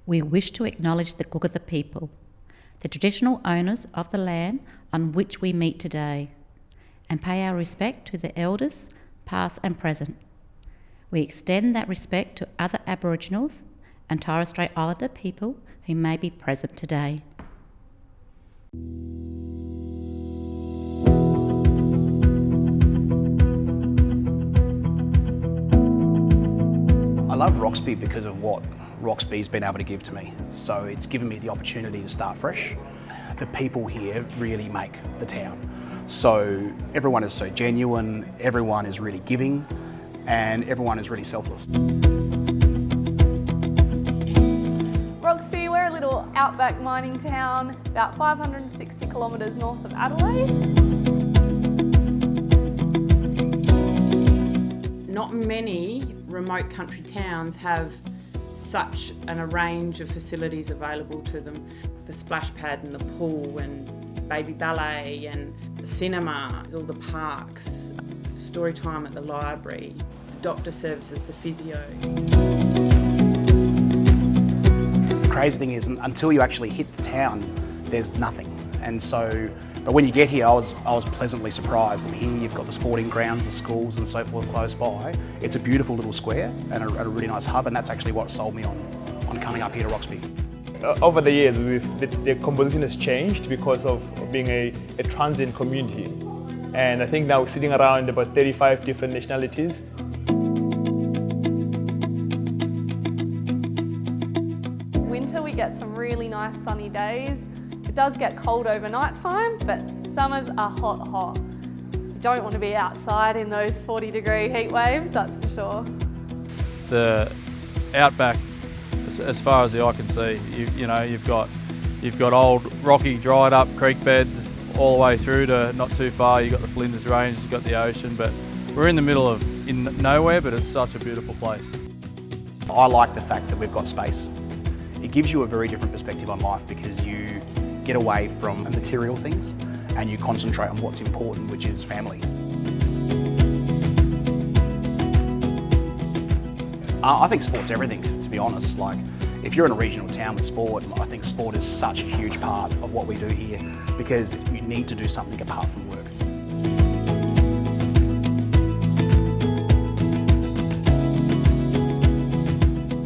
we wish to acknowledge the Gugitha people, the traditional owners of the land on which we meet today, and pay our respect to the elders, past and present. We extend that respect to other Aboriginals and Torres Strait Islander people who may be present today. I love Roxby because of what Roxby's been able to give to me. So it's given me the opportunity to start fresh. The people here really make the town. So everyone is so genuine, everyone is really giving, and everyone is really selfless. Roxby, we're a little outback mining town, about 560 kilometres north of Adelaide. Not many remote country towns have such a range of facilities available to them. The splash pad and the pool and baby ballet and the cinema, all the parks, story time at the library, the doctor services, the physio. The crazy thing is, until you actually hit the town, there's nothing. And so, but when you get here, I was pleasantly surprised. And here you've got the sporting grounds, the schools and so forth close by. It's a beautiful little square and a really nice hub, and that's actually what sold me on coming up here to Roxby. Over the years, the composition has changed because of being a transient community. And I think now we're sitting around about 35 different nationalities. Winter we get some really nice sunny days. It does get cold overnight time, but summers are hot. You don't want to be outside in those 40-degree heat waves, that's for sure. The outback, as far as the eye can see, you've got old rocky, dried up creek beds all the way through to not too far. You've got the Flinders Range, you've got the ocean, but we're in the middle of nowhere, but it's such a beautiful place. I like the fact that we've got space. It gives you a very different perspective on life because you get away from the material things and you concentrate on what's important, which is family. I think sport's everything, to be honest. Like, if you're in a regional town with sport, I think sport is such a huge part of what we do here because you need to do something apart from work.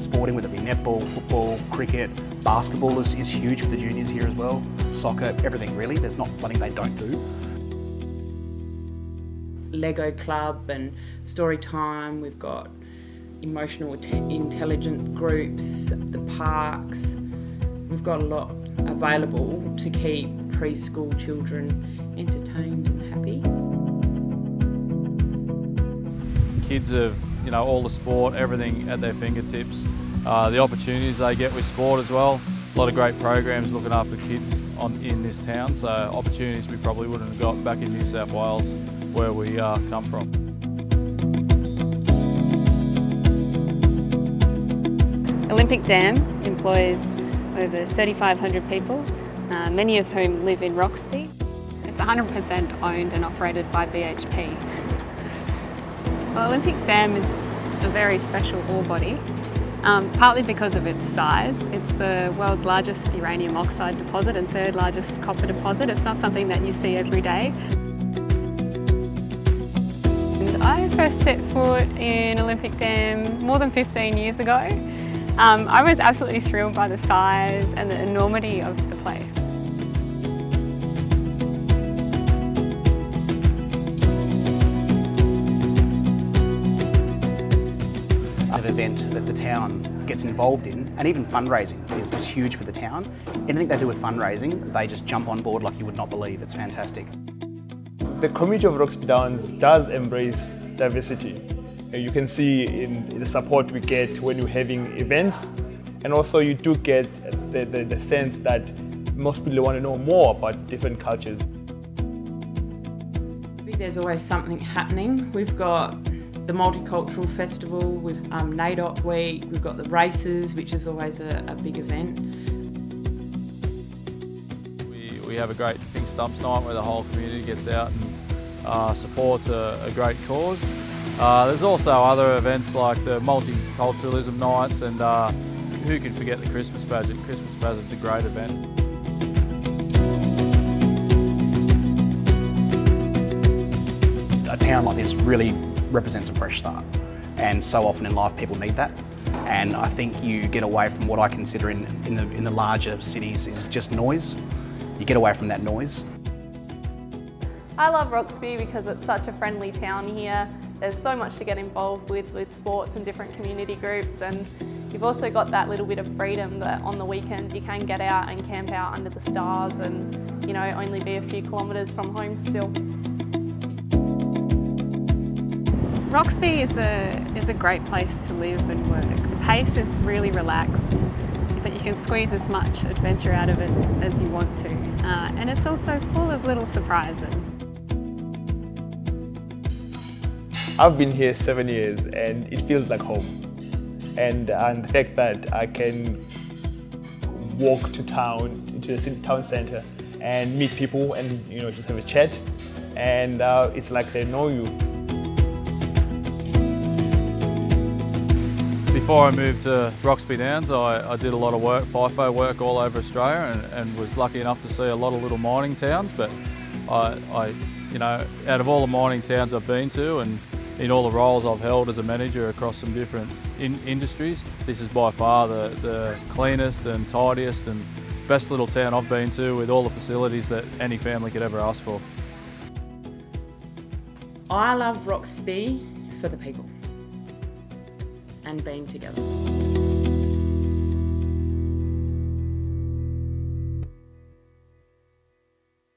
Sporting, whether it be netball, football, cricket, basketball is huge for the juniors here as well. Soccer, everything really. There's not nothing they don't do. Lego club and story time. We've got emotional intelligent groups, the parks. We've got a lot available to keep preschool children entertained and happy. Kids have, all the sport, everything at their fingertips. The opportunities they get with sport as well. A lot of great programs looking after kids in this town, so opportunities we probably wouldn't have got back in New South Wales where we come from. Olympic Dam employs over 3,500 people, many of whom live in Roxby. It's 100% owned and operated by BHP. Well, Olympic Dam is a very special ore body, partly because of its size. It's the world's largest uranium oxide deposit and third largest copper deposit. It's not something that you see every day. I first set foot in Olympic Dam more than 15 years ago. I was absolutely thrilled by the size and the enormity of the place. An event that the town gets involved in, and even fundraising is huge for the town. Anything they do with fundraising, they just jump on board like you would not believe. It's fantastic. The community of Roxby Downs does embrace diversity. You can see in the support we get when you're having events, and also you do get the sense that most people want to know more about different cultures. There's always something happening. We've got the Multicultural Festival with NAIDOC Week, we've got the races, which is always a big event. We have a great Pink Stumps Night where the whole community gets out and supports a great cause. There's also other events like the Multiculturalism Nights and who can forget the Christmas pageant? Christmas pageant's a great event. A town like this really represents a fresh start, and so often in life people need that. And I think you get away from what I consider in the larger cities is just noise. You get away from that noise. I love Roxby because it's such a friendly town here. There's so much to get involved with sports and different community groups, and you've also got that little bit of freedom that on the weekends you can get out and camp out under the stars and, you know, only be a few kilometres from home still. Roxby is a great place to live and work. The pace is really relaxed, but you can squeeze as much adventure out of it as you want to. And it's also full of little surprises. I've been here 7 years and it feels like home. And the fact that I can walk to town, into the town centre and meet people and, you know, just have a chat, and it's like they know you. Before I moved to Roxby Downs, I did a lot of work, FIFO work all over Australia, and was lucky enough to see a lot of little mining towns. But you know, out of all the mining towns I've been to, and in all the roles I've held as a manager across some different industries, this is by far the cleanest and tidiest and best little town I've been to, with all the facilities that any family could ever ask for. I love Roxby for the people and being together.